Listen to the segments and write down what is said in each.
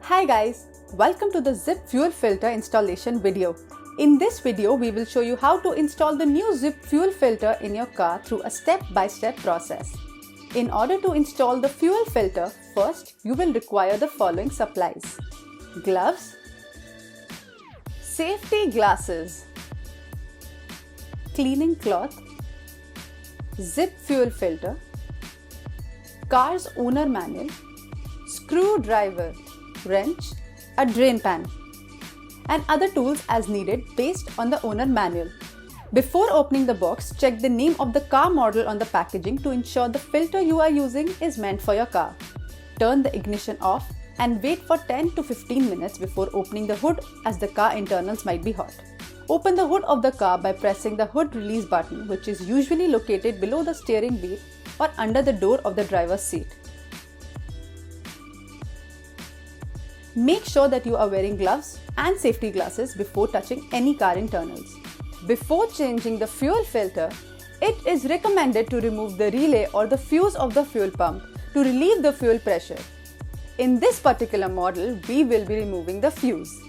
Hi guys, welcome to the Zip fuel filter installation video. In this video, we will show you how to install the new Zip fuel filter in your car through a step-by-step process. In order to install the fuel filter, first you will require the following supplies: gloves, safety glasses, cleaning cloth, Zip fuel filter, car's owner manual, screwdriver, wrench, a drain pan, and other tools as needed based on the owner manual. Before opening the box, check the name of the car model on the packaging to ensure the filter you are using is meant for your car. Turn the ignition off and wait for 10 to 15 minutes before opening the hood, as the car internals might be hot. Open the hood of the car by pressing the hood release button, which is usually located below the steering wheel or under the door of the driver's seat. Make sure that you are wearing gloves and safety glasses before touching any car internals. Before changing the fuel filter, it is recommended to remove the relay or the fuse of the fuel pump to relieve the fuel pressure. In this particular model, we will be removing the fuse.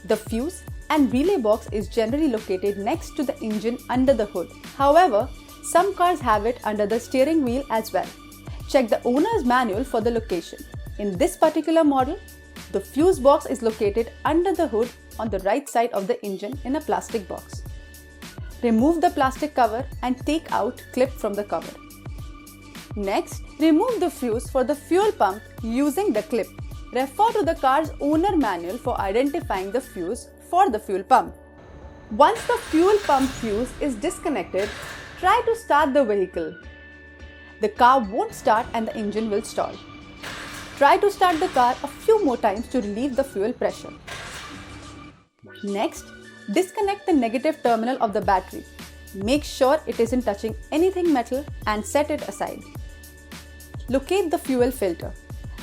The fuse and relay box is generally located next to the engine under the hood. However, some cars have it under the steering wheel as well. Check the owner's manual for the location. In this particular model, the fuse box is located under the hood on the right side of the engine in a plastic box. Remove the plastic cover and take out clip from the cover. Next, remove the fuse for the fuel pump using the clip. Refer to the car's owner manual for identifying the fuse for the fuel pump. Once the fuel pump fuse is disconnected, try to start the vehicle. The car won't start and the engine will stall. Try to start the car a few more times to relieve the fuel pressure. Next, disconnect the negative terminal of the battery. Make sure it isn't touching anything metal and set it aside. Locate the fuel filter.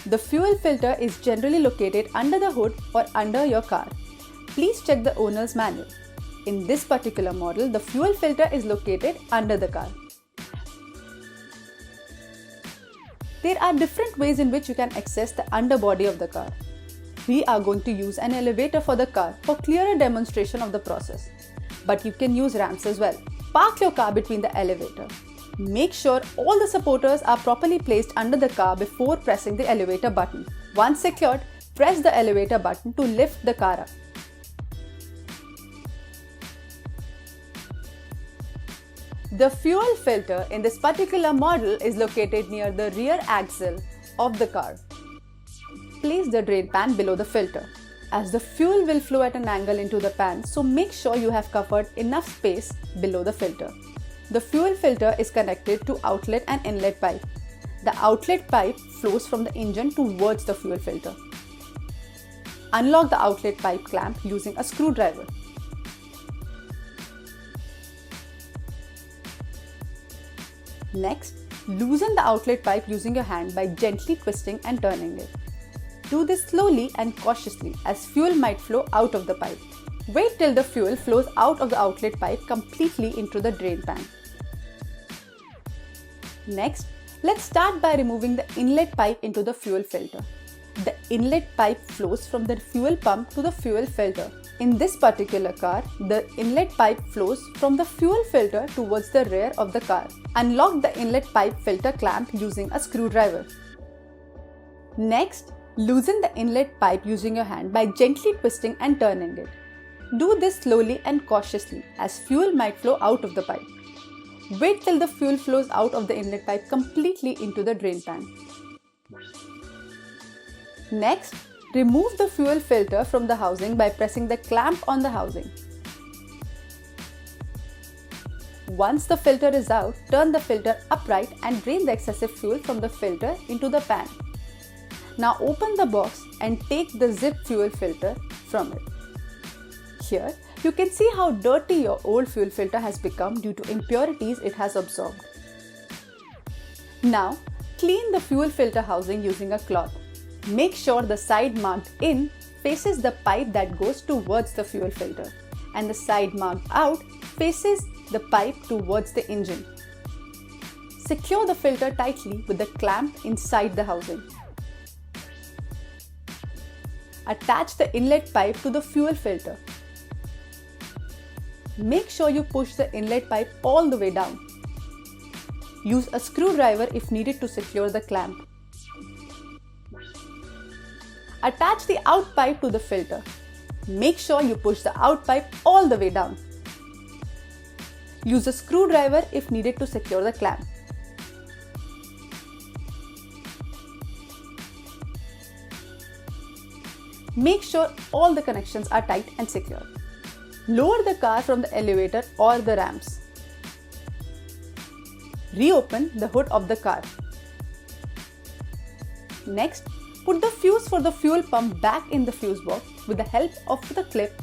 The fuel filter is generally located under the hood or under your car. Please check the owner's manual. In this particular model, the fuel filter is located under the car. There are different ways in which you can access the underbody of the car. We are going to use an elevator for the car for clearer demonstration of the process. But you can use ramps as well. Park your car between the elevator. Make sure all the supporters are properly placed under the car before pressing the elevator button. Once secured, press the elevator button to lift the car up. The fuel filter in this particular model is located near the rear axle of the car. Place the drain pan below the filter, as the fuel will flow at an angle into the pan, so make sure you have covered enough space below the filter. The fuel filter is connected to outlet and inlet pipe. The outlet pipe flows from the engine towards the fuel filter. Unlock the outlet pipe clamp using a screwdriver. Next, loosen the outlet pipe using your hand by gently twisting and turning it. Do this slowly and cautiously, as fuel might flow out of the pipe. Wait till the fuel flows out of the outlet pipe completely into the drain pan. Next, let's start by removing the inlet pipe into the fuel filter. The inlet pipe flows from the fuel pump to the fuel filter. In this particular car, the inlet pipe flows from the fuel filter towards the rear of the car. Unlock the inlet pipe filter clamp using a screwdriver. Next, loosen the inlet pipe using your hand by gently twisting and turning it. Do this slowly and cautiously, as fuel might flow out of the pipe. Wait till the fuel flows out of the inlet pipe completely into the drain pan. Next, remove the fuel filter from the housing by pressing the clamp on the housing. Once the filter is out, turn the filter upright and drain the excessive fuel from the filter into the pan. Now open the box and take the Zip fuel filter from it. Here, you can see how dirty your old fuel filter has become due to impurities it has absorbed. Now, clean the fuel filter housing using a cloth. Make sure the side marked in faces the pipe that goes towards the fuel filter, and the side marked out faces the pipe towards the engine. Secure the filter tightly with the clamp inside the housing. Attach the inlet pipe to the fuel filter. Make sure you push the inlet pipe all the way down. Use a screwdriver if needed to secure the clamp. Attach the out pipe to the filter. Make sure you push the out pipe all the way down. Use a screwdriver if needed to secure the clamp. Make sure all the connections are tight and secure. Lower the car from the elevator or the ramps. Reopen the hood of the car. Next, put the fuse for the fuel pump back in the fuse box with the help of the clip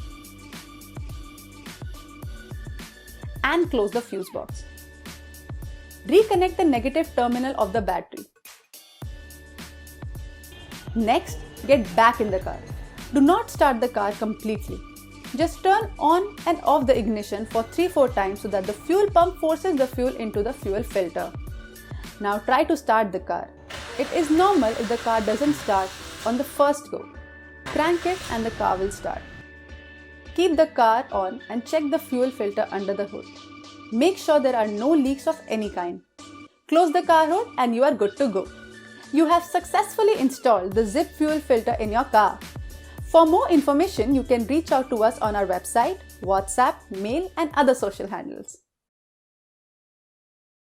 and close the fuse box. Reconnect the negative terminal of the battery. Next, get back in the car. Do not start the car completely. Just turn on and off the ignition for 3-4 times so that the fuel pump forces the fuel into the fuel filter. Now try to start the car. It is normal if the car doesn't start on the first go. Crank it and the car will start. Keep the car on and check the fuel filter under the hood. Make sure there are no leaks of any kind. Close the car hood and you are good to go. You have successfully installed the ZIP fuel filter in your car. For more information, you can reach out to us on our website, WhatsApp, mail, and other social handles.